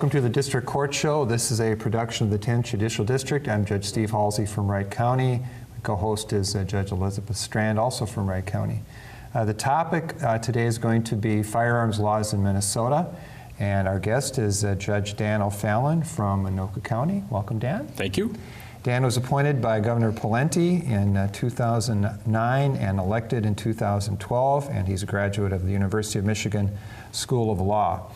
Welcome to the District Court Show. This is a production of the 10th Judicial District. I'm Judge Steve Halsey from Wright County. My co-host is Judge Elizabeth Strand, also from Wright County. The topic today is going to be firearms laws in Minnesota. And our guest is Judge Dan O'Fallon from Anoka County. Welcome, Dan. Thank you. Dan was appointed by Governor Pawlenty in 2009 and elected in 2012, and he's a graduate of the University of Michigan School of Law.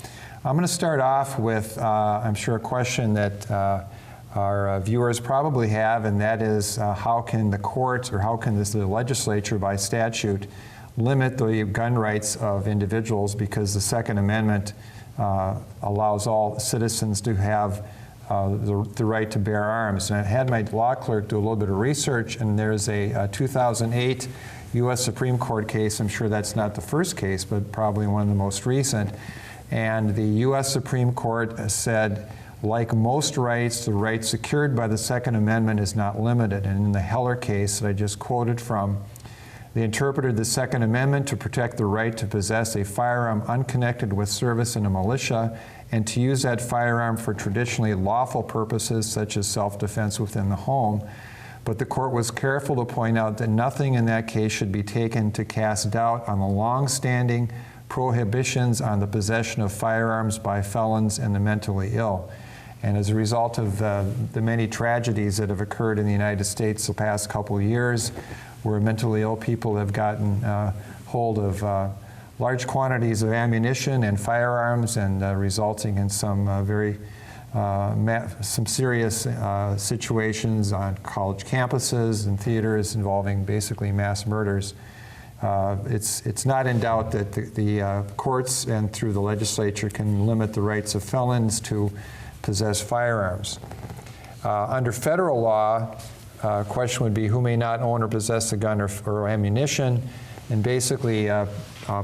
I'm going to start off with, I'm sure, a question that our viewers probably have, and that is how can the courts, or how can the legislature by statute limit the gun rights of individuals, because the Second Amendment allows all citizens to have the right to bear arms. And I had my law clerk do a little bit of research, and there's a 2008 U.S. Supreme Court case. I'm sure that's not the first case, but probably one of the most recent. And the U.S. Supreme Court said, like most rights, the right secured by the Second Amendment is not limited. And in the Heller case that I just quoted from, they interpreted the Second Amendment to protect the right to possess a firearm unconnected with service in a militia and to use that firearm for traditionally lawful purposes such as self-defense within the home. But the court was careful to point out that nothing in that case should be taken to cast doubt on the long-standing prohibitions on the possession of firearms by felons and the mentally ill. And as a result of the many tragedies that have occurred in the United States the past couple of years, where mentally ill people have gotten hold of large quantities of ammunition and firearms, and resulting in some some serious situations on college campuses and theaters involving basically mass murders. It's not in doubt that the courts and through the legislature can limit the rights of felons to possess firearms. Under federal law, question would be who may not own or possess a gun or ammunition, and basically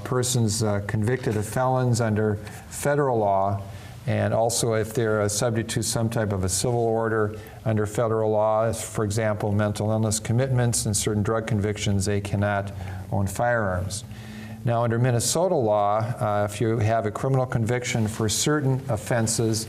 persons convicted of felons under federal law, and also if they're subject to some type of a civil order under federal law, for example, mental illness commitments and certain drug convictions, they cannot own firearms. Now, under Minnesota law, if you have a criminal conviction for certain offenses,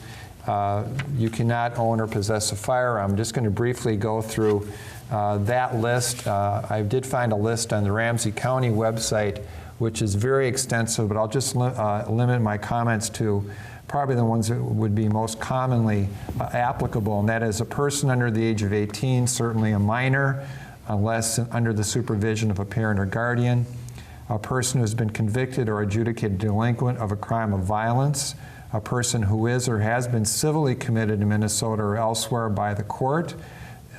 you cannot own or possess a firearm. I'm just going to briefly go through that list. I did find a list on the Ramsey County website, which is very extensive, but I'll just limit my comments to probably the ones that would be most commonly applicable, and that is a person under the age of 18, certainly a minor, unless under the supervision of a parent or guardian, a person who has been convicted or adjudicated delinquent of a crime of violence, a person who is or has been civilly committed in Minnesota or elsewhere by the court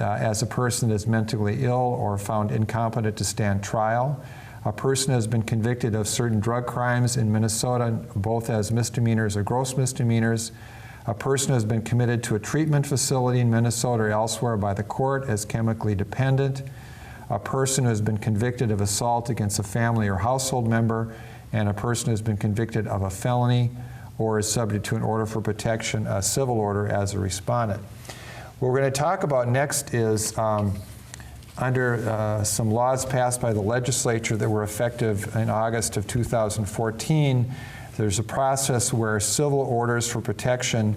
as a person that is mentally ill or found incompetent to stand trial, a person who has been convicted of certain drug crimes in Minnesota, both as misdemeanors or gross misdemeanors, a person who has been committed to a treatment facility in Minnesota or elsewhere by the court as chemically dependent, a person who has been convicted of assault against a family or household member, and a person who has been convicted of a felony or is subject to an order for protection, a civil order, as a respondent. What we're going to talk about next is under some laws passed by the legislature that were effective in August of 2014, there's a process where civil orders for protection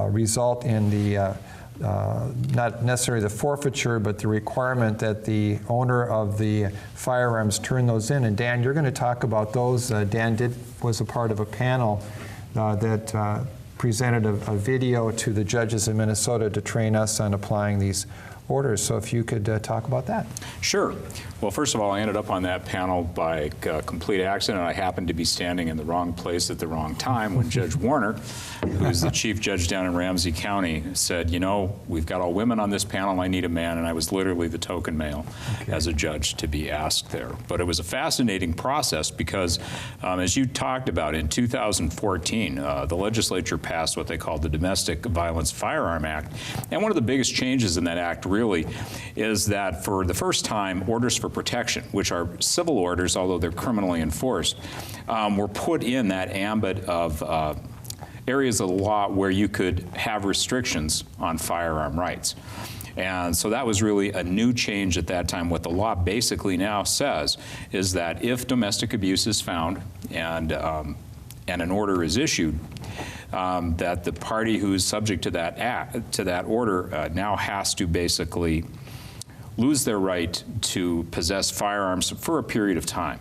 result in the not necessarily the forfeiture, but the requirement that the owner of the firearms turn those in. And Dan, you're going to talk about those. Dan was a part of a panel that presented a video to the judges in Minnesota to train us on applying these orders. So if you could talk about that. Sure. Well, first of all, I ended up on that panel by complete accident. I happened to be standing in the wrong place at the wrong time when Judge Warner, who's the chief judge down in Ramsey County, said, you know, we've got all women on this panel, I need a man, and I was literally the token male as a judge to be asked there. But it was a fascinating process because, as you talked about, in 2014, the legislature passed what they called the Domestic Violence Firearm Act, and one of the biggest changes in that act really is that for the first time, orders for protection, which are civil orders, although they're criminally enforced, were put in that ambit of areas of the law where you could have restrictions on firearm rights. And so that was really a new change at that time. What the law basically now says is that if domestic abuse is found and an order is issued, that the party who is subject to that order now has to basically lose their right to possess firearms for a period of time.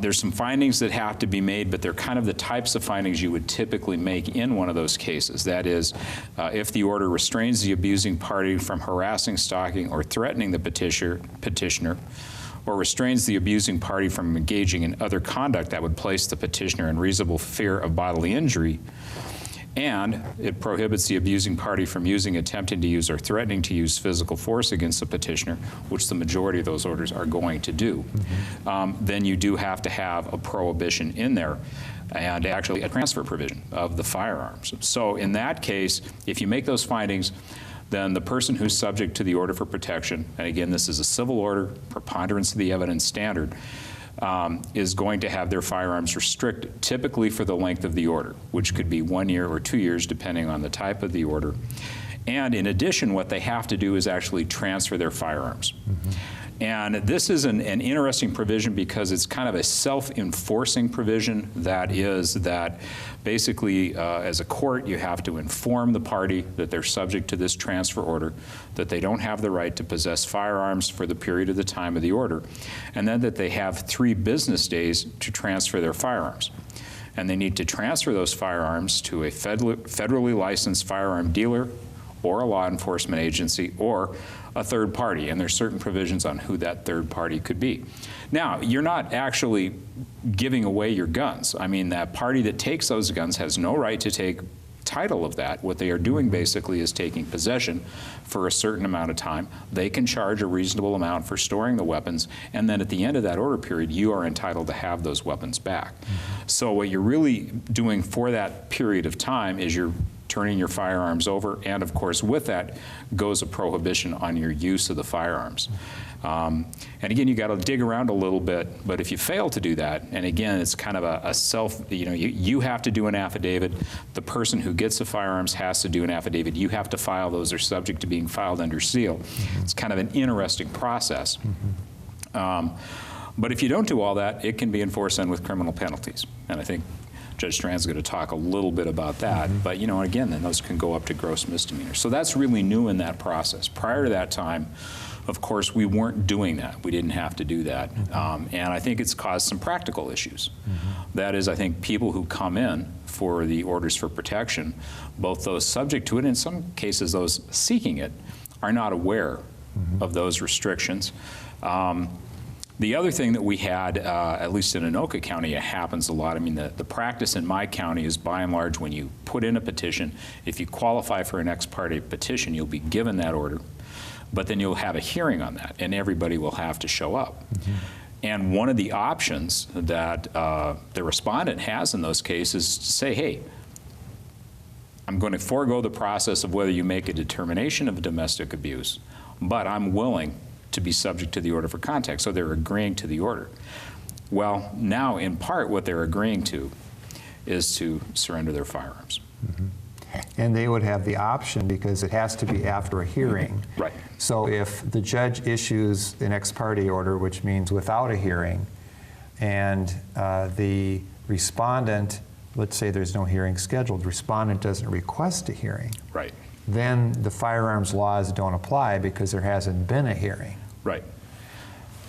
There's some findings that have to be made, but they're kind of the types of findings you would typically make in one of those cases. That is, if the order restrains the abusing party from harassing, stalking, or threatening the petitioner, or restrains the abusing party from engaging in other conduct that would place the petitioner in reasonable fear of bodily injury, and it prohibits the abusing party from using, attempting to use, or threatening to use physical force against the petitioner, which the majority of those orders are going to do, then you do have to have a prohibition in there and actually a transfer provision of the firearms. So in that case, if you make those findings, then the person who's subject to the order for protection, and again, this is a civil order, preponderance of the evidence standard, is going to have their firearms restricted, typically for the length of the order, which could be 1 year or 2 years, depending on the type of the order. And in addition, what they have to do is actually transfer their firearms. And this is an interesting provision because it's kind of a self-enforcing provision. That is that basically, as a court, you have to inform the party that they're subject to this transfer order, that they don't have the right to possess firearms for the period of the time of the order, and then that they have 3 business days to transfer their firearms. And they need to transfer those firearms to a federally licensed firearm dealer or a law enforcement agency or a third party, and there's certain provisions on who that third party could be. Now, you're not actually giving away your guns. I mean, that party that takes those guns has no right to take title of that. What they are doing basically is taking possession for a certain amount of time. They can charge a reasonable amount for storing the weapons, and then at the end of that order period, you are entitled to have those weapons back. So what you're really doing for that period of time is you're turning your firearms over, and of course with that goes a prohibition on your use of the firearms. And again, you got to dig around a little bit, but if you fail to do that, and again, it's kind of a self, you have to do an affidavit. The person who gets the firearms has to do an affidavit. You have to file those. They're subject to being filed under seal. It's kind of an interesting process. But if you don't do all that, it can be enforced then with criminal penalties. And I think Judge Strand's going to talk a little bit about that, but again, then those can go up to gross misdemeanors. So that's really new in that process. Prior to that time, of course, we weren't doing that. We didn't have to do that. And I think it's caused some practical issues. That is, I think people who come in for the orders for protection, both those subject to it, and in some cases those seeking it, are not aware of those restrictions. The other thing that we had, at least in Anoka County, it happens a lot. I mean, the practice in my county is, by and large, when you put in a petition, if you qualify for an ex parte petition, you'll be given that order, but then you'll have a hearing on that, and everybody will have to show up. And one of the options that the respondent has in those cases is to say, hey, I'm going to forego the process of whether you make a determination of domestic abuse, but I'm willing to be subject to the order for contact. So they're agreeing to the order. Well, now in part what they're agreeing to is to surrender their firearms. And they would have the option, because it has to be after a hearing. Right. So if the judge issues an ex parte order, which means without a hearing, and the respondent, let's say there's no hearing scheduled, respondent doesn't request a hearing, Right. then the firearms laws don't apply because there hasn't been a hearing. Right.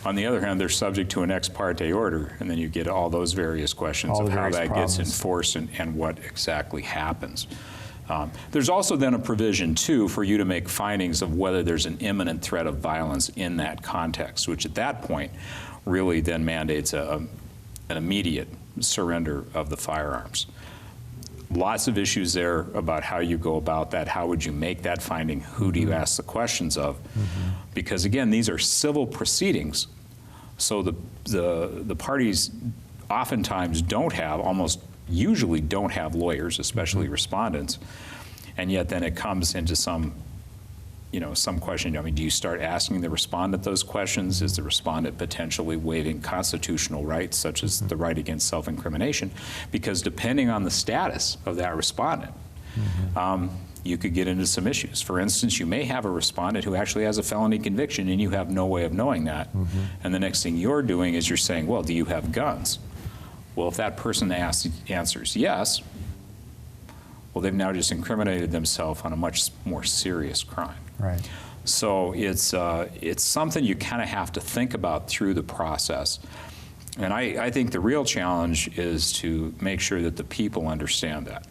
On the other hand, they're subject to an ex parte order, and then you get all those various questions of how that gets enforced and what exactly happens. There's also then a provision, too, for you to make findings of whether there's an imminent threat of violence in that context, which at that point really then mandates an immediate surrender of the firearms. Lots of issues there about how you go about that. How would you make that finding? Who do you ask the questions of? Because again, these are civil proceedings, so the parties oftentimes don't have, almost usually don't have lawyers, especially respondents, and yet then it comes into some question. I mean, do you start asking the respondent those questions? Is the respondent potentially waiving constitutional rights, such as the right against self-incrimination? Because depending on the status of that respondent, you could get into some issues. For instance, you may have a respondent who actually has a felony conviction and you have no way of knowing that. And the next thing you're doing is you're saying, well, do you have guns? Well, if that person answers yes, Well, they've now just incriminated themselves on a much more serious crime. Right. So it's something you kind of have to think about through the process. And I think the real challenge is to make sure that the people understand that.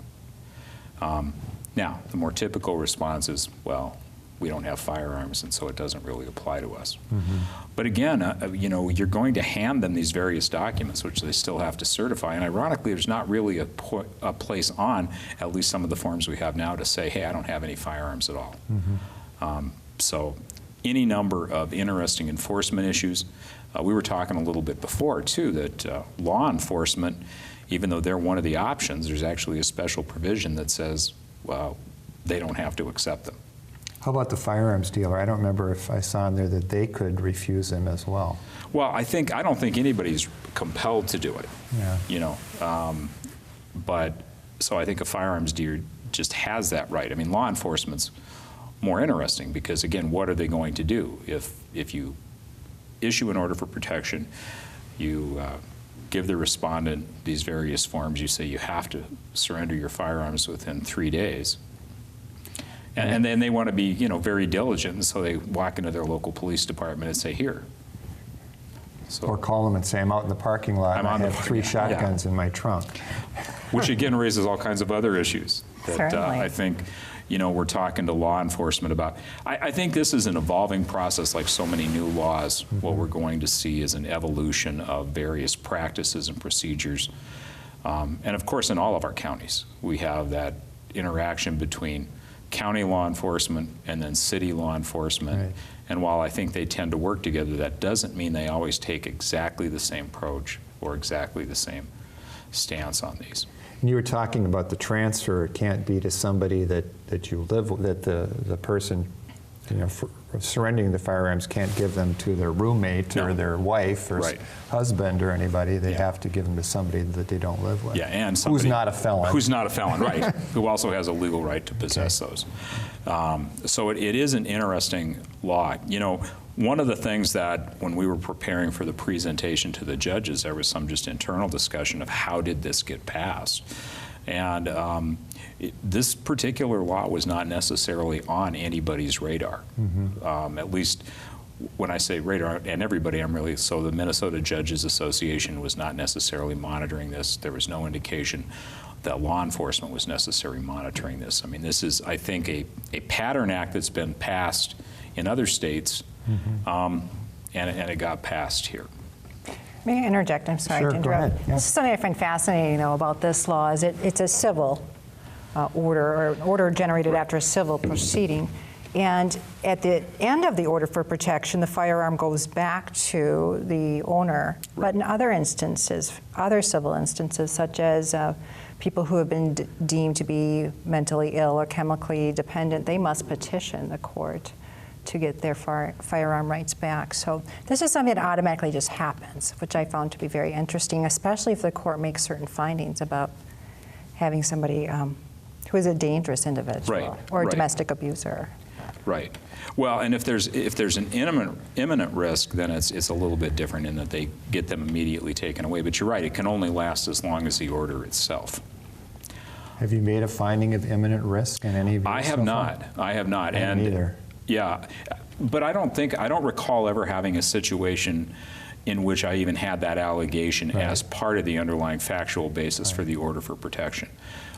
Now, the more typical response is, well, we don't have firearms, and so it doesn't really apply to us. Mm-hmm. But again, you know, you're going to hand them these various documents, which they still have to certify. And ironically, there's not really a place on at least some of the forms we have now to say, hey, I don't have any firearms at all. Mm-hmm. So any number of interesting enforcement issues. We were talking a little bit before, too, that law enforcement, even though they're one of the options, there's actually a special provision that says, well, they don't have to accept them. How about the firearms dealer? I don't remember if I saw in there that they could refuse them as well. Well, I don't think anybody's compelled to do it. Yeah. You know, but so I think a firearms dealer just has that right. I mean, law enforcement's more interesting because, again, what are they going to do if you issue an order for protection, you give the respondent these various forms, you say you have to surrender your firearms within 3 days. And then they want to be, you know, very diligent, and so they walk into their local police department and say, here. So, or call them and say, I'm out in the parking lot and I have 3 shotguns in my trunk. Which again raises all kinds of other issues that I think, you know, we're talking to law enforcement about. I think this is an evolving process like so many new laws. Mm-hmm. What we're going to see is an evolution of various practices and procedures. And of course, in all of our counties, we have that interaction between county law enforcement and then city law enforcement. Right. And while I think they tend to work together, that doesn't mean they always take exactly the same approach or exactly the same stance on these. And you were talking about the transfer. It can't be to somebody that you live with, that the person, you know, surrendering the firearms can't give them to their roommate or their wife or husband or anybody. They have to give them to somebody that they don't live with. Yeah, and somebody who's not a felon. Who's not a felon, right? Who also has a legal right to possess those. So it is an interesting law. You know, one of the things that when we were preparing for the presentation to the judges, there was some just internal discussion of how did this get passed. And this particular law was not necessarily on anybody's radar. Mm-hmm. At least when I say radar, and everybody, so the Minnesota Judges Association was not necessarily monitoring this. There was no indication that law enforcement was necessarily monitoring this. I mean, this is, I think, a pattern act that's been passed in other states, mm-hmm. And it got passed here. May I interject? I'm sorry to interrupt. Go ahead. Yeah. This is something I find fascinating, though, about this law is it's a civil order, or an order generated after a civil proceeding. And at the end of the order for protection, the firearm goes back to the owner. Right. But in other instances, other civil instances, such as people who have been deemed to be mentally ill or chemically dependent, they must petition the court to get their firearm rights back. So this is something that automatically just happens, which I found to be very interesting, especially if the court makes certain findings about having somebody who is a dangerous individual or a domestic abuser. Right. Well, and if there's an imminent risk, then it's a little bit different in that they get them immediately taken away. But you're right, it can only last as long as the order itself. Have you made a finding of imminent risk in any of your I have not. I have not. And neither. Yeah, but I don't recall ever having a situation in which I even had that allegation as part of the underlying factual basis for the order for protection,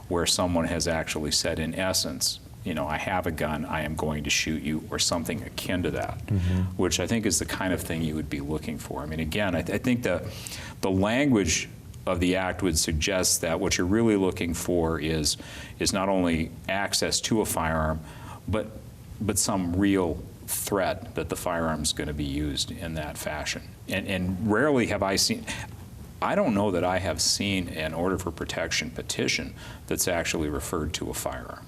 where someone has actually said, in essence, you know, I have a gun, I am going to shoot you, or something akin to that, mm-hmm. which I think is the kind of thing you would be looking for. I mean, again, I think the language of the act would suggest that what you're really looking for is not only access to a firearm, but some real threat that the firearm's going to be used in that fashion. And rarely have I seen, I don't know that I have seen an order for protection petition that's actually referred to a firearm.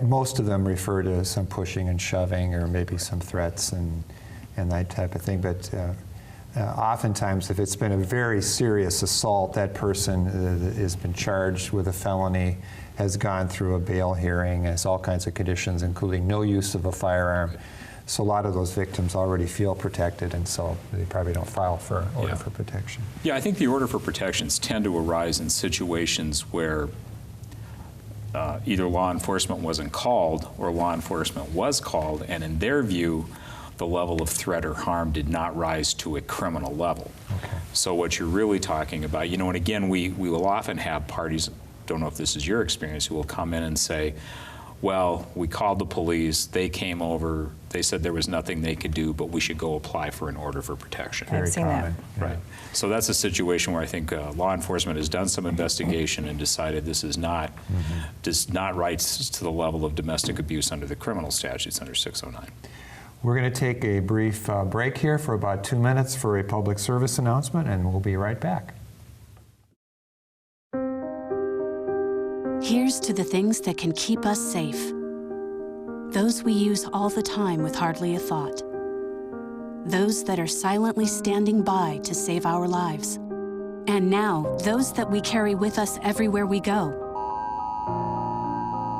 Most of them refer to some pushing and shoving or maybe some threats and that type of thing. But oftentimes, if it's been a very serious assault, that person has been charged with a felony, has gone through a bail hearing, has all kinds of conditions, including no use of a firearm. So a lot of those victims already feel protected, and so they probably don't file for an order for protection. Yeah, I think the order for protections tend to arise in situations where either law enforcement wasn't called or law enforcement was called, and in their view, the level of threat or harm did not rise to a criminal level. Okay. So what you're really talking about, you know, and again, we will often have parties, don't know if this is your experience, who will come in and say, well, we called the police, they came over, they said there was nothing they could do, but we should go apply for an order for protection. I've seen that. common, yeah. Right. So that's a situation where I think law enforcement has done some investigation and decided this is not, does not rise to the level of domestic abuse under the criminal statutes under 609. We're going to take a brief break here for about 2 minutes for a public service announcement, and we'll be right back. Here's to the things that can keep us safe. Those we use all the time with hardly a thought. Those that are silently standing by to save our lives. And now, those that we carry with us everywhere we go.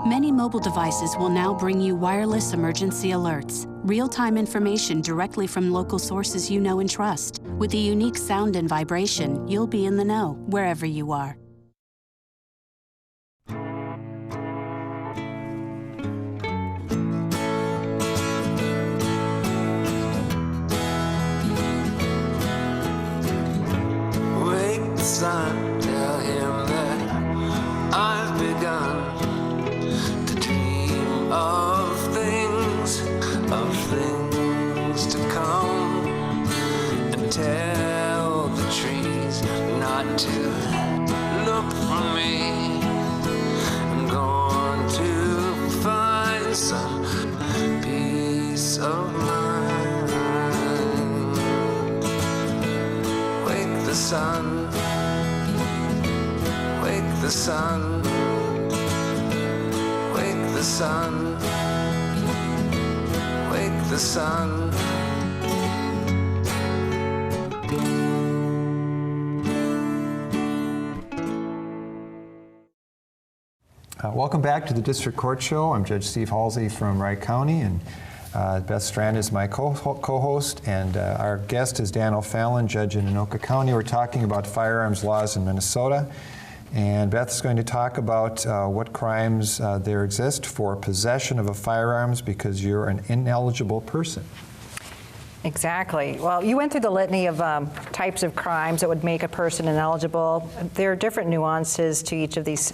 Many mobile devices will now bring you wireless emergency alerts, real-time information directly from local sources you know and trust. With the unique sound and vibration, you'll be in the know wherever you are. Son, tell him that I've begun to dream of things to come, and tell the trees not to look for me. I'm going to find some peace of mind. Wake the sun. Wake the sun, wake the sun, wake the sun. Welcome back to the District Court Show. I'm Judge Steve Halsey from Wright County, and Beth Strand is my co-host, and our guest is Dan O'Fallon, judge in Anoka County. We're talking about firearms laws in Minnesota. And Beth's going to talk about what crimes there exist for possession of a firearms because you're an ineligible person. Exactly. Well, you went through the litany of types of crimes that would make a person ineligible. There are different nuances to each of these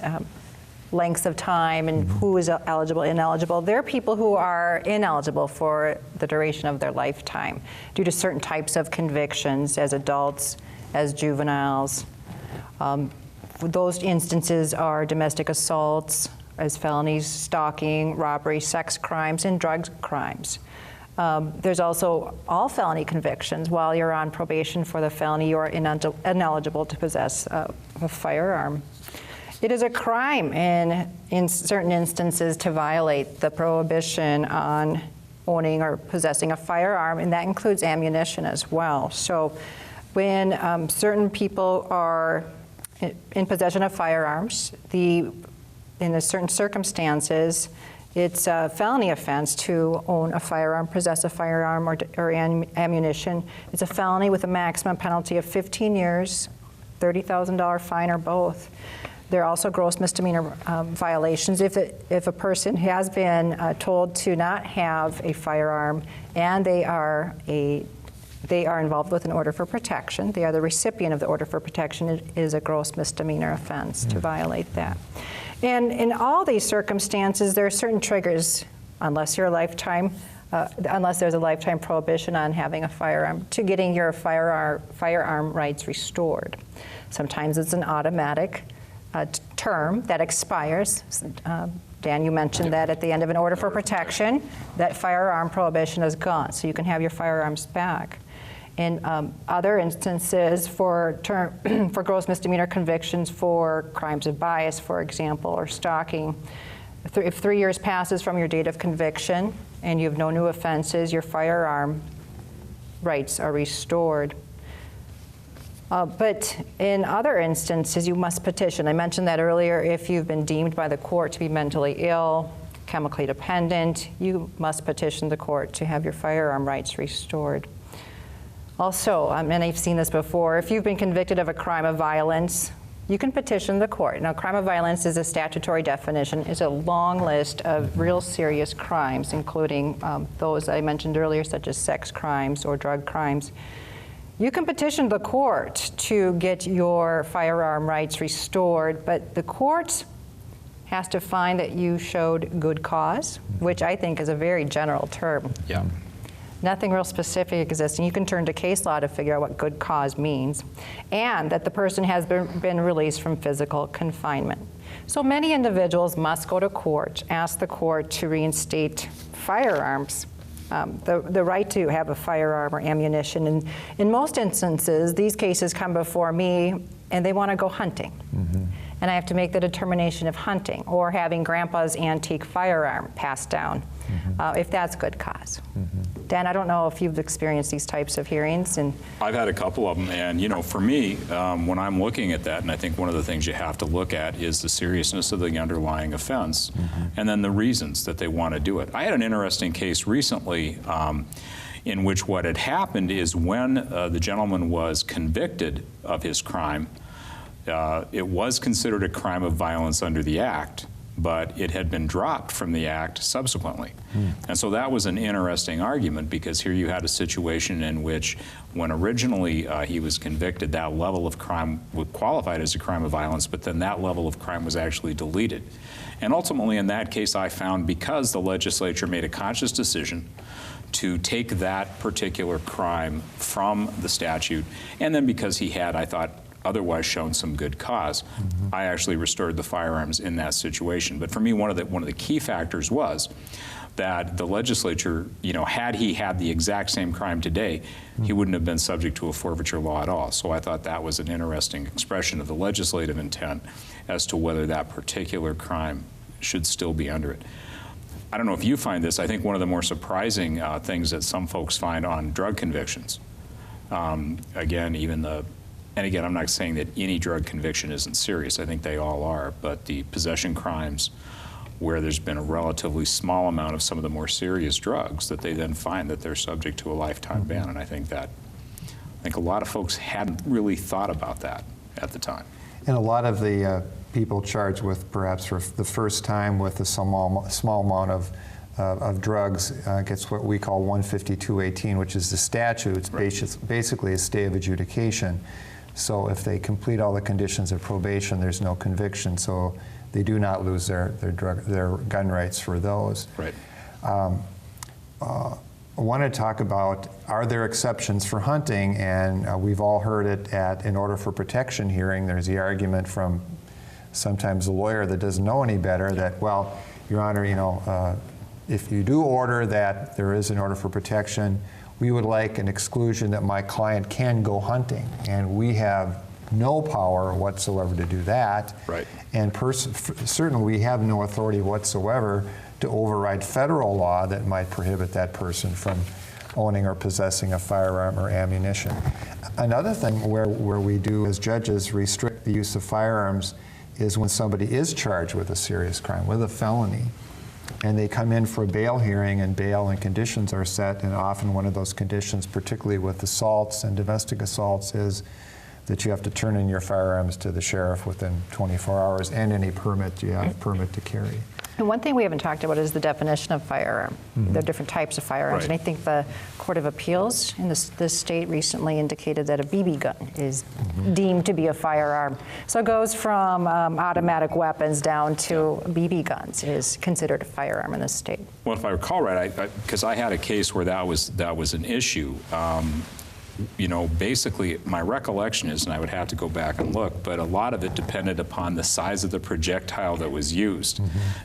lengths of time and who is eligible, ineligible. There are people who are ineligible for the duration of their lifetime due to certain types of convictions as adults, as juveniles. Those instances are domestic assaults, as felonies, stalking, robbery, sex crimes, and drug crimes. There's also all felony convictions. While you're on probation for the felony, you are ineligible to possess a firearm. It is a crime in certain instances to violate the prohibition on owning or possessing a firearm, and that includes ammunition as well. So when certain people are in possession of firearms, in certain circumstances, it's a felony offense to own a firearm, possess a firearm, or ammunition. It's a felony with a maximum penalty of 15 years, $30,000 fine, or both. There are also gross misdemeanor violations. If a person has been told to not have a firearm and they are involved with an order for protection, they are the recipient of the order for protection, it is a gross misdemeanor offense to violate that. And in all these circumstances, there are certain triggers, unless there's a lifetime prohibition on having a firearm, to getting your firearm rights restored. Sometimes it's an automatic term that expires. Dan, you mentioned that at the end of an order for protection, that firearm prohibition is gone, so you can have your firearms back. In other instances, for gross misdemeanor convictions for crimes of bias, for example, or stalking, if 3 years passes from your date of conviction and you have no new offenses, your firearm rights are restored. But in other instances, you must petition. I mentioned that earlier. If you've been deemed by the court to be mentally ill, chemically dependent, you must petition the court to have your firearm rights restored. Also, and I've seen this before, if you've been convicted of a crime of violence, you can petition the court. Now, crime of violence is a statutory definition. It's a long list of real serious crimes, including those I mentioned earlier, such as sex crimes or drug crimes. You can petition the court to get your firearm rights restored, but the court has to find that you showed good cause, which I think is a very general term. Yeah. Nothing real specific exists, and you can turn to case law to figure out what good cause means, and that the person has been released from physical confinement. So many individuals must go to court, ask the court to reinstate firearms, the right to have a firearm or ammunition. And in most instances, these cases come before me, and they want to go hunting. And I have to make the determination of hunting or having grandpa's antique firearm passed down, if that's good cause. Dan, I don't know if you've experienced these types of hearings. And I've had a couple of them, and you know, for me, when I'm looking at that, and I think one of the things you have to look at is the seriousness of the underlying offense, and then the reasons that they want to do it. I had an interesting case recently in which what had happened is when the gentleman was convicted of his crime, it was considered a crime of violence under the Act, but it had been dropped from the Act subsequently. And so that was an interesting argument, because here you had a situation in which when originally he was convicted, that level of crime was qualified as a crime of violence, but then that level of crime was actually deleted. And ultimately in that case I found, because the legislature made a conscious decision to take that particular crime from the statute, and then because he had, I thought, otherwise shown some good cause, I actually restored the firearms in that situation. But for me, one of the key factors was that the legislature, you know, had he had the exact same crime today, he wouldn't have been subject to a forfeiture law at all. So I thought that was an interesting expression of the legislative intent as to whether that particular crime should still be under it. I don't know if you find this. I think one of the more surprising things that some folks find on drug convictions, and again, I'm not saying that any drug conviction isn't serious. I think they all are. But the possession crimes where there's been a relatively small amount of some of the more serious drugs, that they then find that they're subject to a lifetime ban. And I think a lot of folks hadn't really thought about that at the time. And a lot of the people charged with, perhaps for the first time with a small amount of drugs, gets what we call 15218, which is the statute. It's basically a stay of adjudication. So if they complete all the conditions of probation, there's no conviction. So they do not lose their gun rights for those. Right. I want to talk about, are there exceptions for hunting? And we've all heard it at an order for protection hearing. There's the argument from sometimes a lawyer that doesn't know any better that, well, Your Honor, you know, if you do order that there is an order for protection, we would like an exclusion that my client can go hunting. And we have no power whatsoever to do that. Right. And certainly we have no authority whatsoever to override federal law that might prohibit that person from owning or possessing a firearm or ammunition. Another thing where we do as judges restrict the use of firearms is when somebody is charged with a serious crime, with a felony, and they come in for a bail hearing, and bail and conditions are set, and often one of those conditions, particularly with assaults and domestic assaults, is that you have to turn in your firearms to the sheriff within 24 hours and any permit you have permit to carry. And one thing we haven't talked about is the definition of firearm. There are different types of firearms, Right. and I think the Court of Appeals in this state recently indicated that a BB gun is deemed to be a firearm. So it goes from automatic weapons down to BB guns is considered a firearm in this state. Well, if I recall right, because I had a case where that was an issue. You know, basically, my recollection is, and I would have to go back and look, but a lot of it depended upon the size of the projectile that was used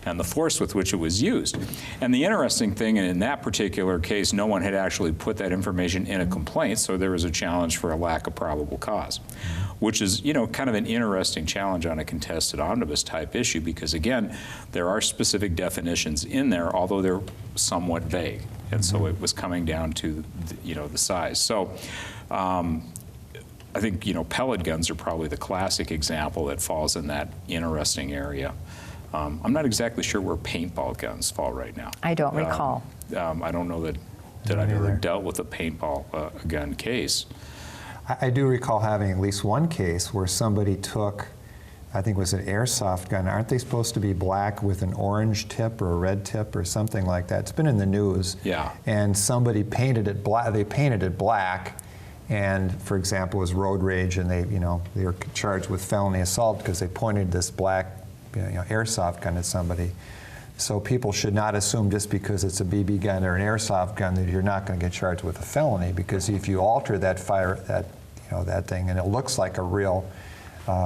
and the force with which it was used. And the interesting thing, in that particular case, no one had actually put that information in a complaint, so there was a challenge for a lack of probable cause, which is, you know, kind of an interesting challenge on a contested omnibus type issue, because again, there are specific definitions in there, although they're somewhat vague. And so it was coming down to, you know, the size. So I think, you know, pellet guns are probably the classic example that falls in that interesting area. I'm not exactly sure where paintball guns fall right now. I don't recall. I don't know that I've ever dealt with a paintball gun case. I do recall having at least one case where somebody took I think it was an airsoft gun. Aren't they supposed to be black with an orange tip or a red tip or something like that? It's been in the news. Yeah. And somebody painted it black. They painted it black, and for example, it was road rage, and they were charged with felony assault because they pointed this black, airsoft gun at somebody. So people should not assume just because it's a BB gun or an airsoft gun that you're not going to get charged with a felony, because if you alter that that thing and it looks like a real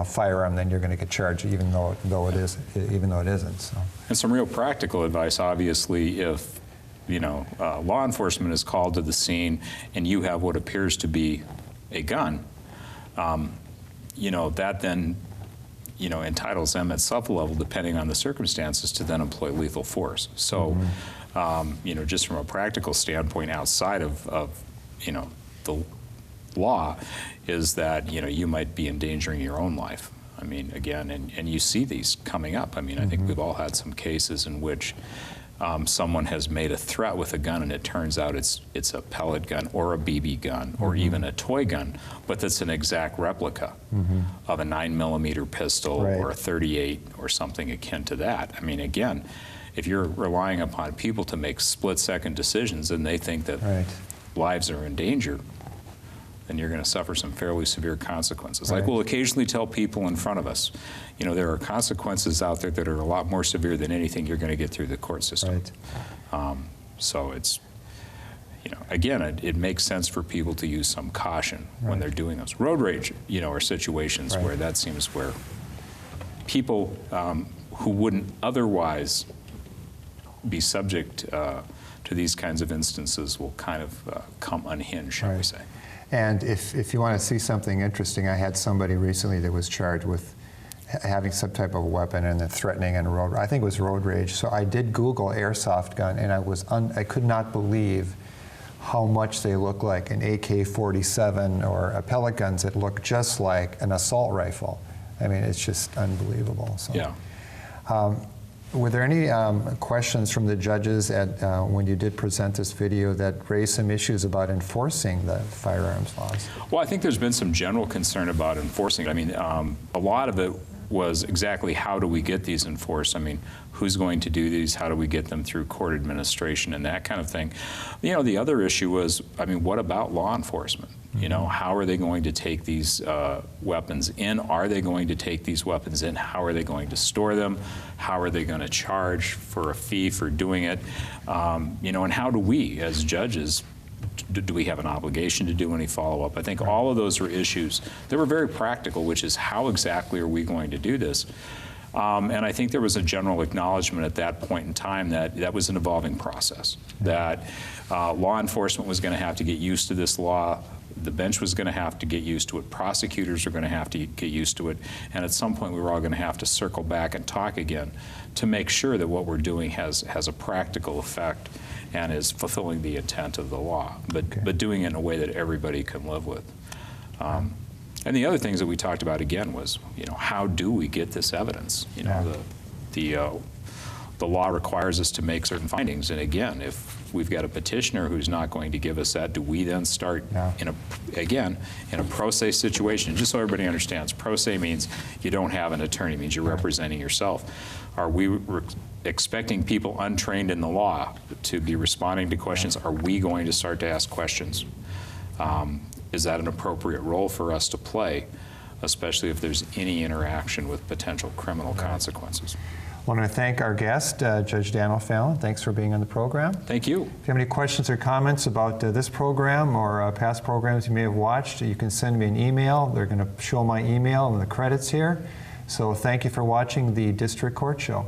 firearm, then you're going to get charged even though it isn't. So. And some real practical advice, obviously, if law enforcement is called to the scene and you have what appears to be a gun, that then entitles them at sub-level, depending on the circumstances, to then employ lethal force. So, just from a practical standpoint, outside of the law, is that you might be endangering your own life. I mean, again, and you see these coming up. I mean, I think we've all had some cases in which someone has made a threat with a gun, and it turns out it's a pellet gun or a BB gun or even a toy gun, but that's an exact replica of a 9mm pistol or a .38 or something akin to that. I mean, again, if you're relying upon people to make split-second decisions and they think that lives are in danger, then you're going to suffer some fairly severe consequences. Like we'll occasionally tell people in front of us, there are consequences out there that are a lot more severe than anything you're going to get through the court system. So it's, again, it makes sense for people to use some caution when they're doing those. Road rage, are situations where that seems where people who wouldn't otherwise be subject to these kinds of instances will kind of come unhinged, shall we say. And if you want to see something interesting, I had somebody recently that was charged with having some type of weapon and then threatening in road. I think it was road rage. So I did Google airsoft gun, and I could not believe how much they look like an AK-47 or a pellet guns that look just like an assault rifle. I mean, it's just unbelievable. So. Yeah. Were there any questions from the judges when you did present this video that raised some issues about enforcing the firearms laws? Well, I think there's been some general concern about enforcing it. I mean, a lot of it was exactly how do we get these enforced? I mean, who's going to do these? How do we get them through court administration and that kind of thing? The other issue was, I mean, what about law enforcement? How are they going to take these weapons in? Are they going to take these weapons in? How are they going to store them? How are they going to charge for a fee for doing it? And how do we, as judges, do we have an obligation to do any follow-up? I think all of those were issues that were very practical, which is how exactly are we going to do this? And I think there was a general acknowledgement at that point in time that that was an evolving process, that law enforcement was going to have to get used to this law. The bench was going to have to get used to it. Prosecutors are going to have to get used to it. And at some point, we were all going to have to circle back and talk again to make sure that what we're doing has a practical effect and is fulfilling the intent of the law, but doing it in a way that everybody can live with. And the other things that we talked about again was, how do we get this evidence? The law requires us to make certain findings, and again, if we've got a petitioner who's not going to give us that, do we then start in a pro se situation? Just so everybody understands, pro se means you don't have an attorney, means you're representing yourself. Are we expecting people untrained in the law to be responding to questions? Are we going to start to ask questions? Is that an appropriate role for us to play, especially if there's any interaction with potential criminal consequences? I want to thank our guest, Judge Dan O'Fallon. Thanks for being on the program. Thank you. If you have any questions or comments about this program or past programs you may have watched, you can send me an email. They're going to show my email in the credits here. So thank you for watching the District Court Show.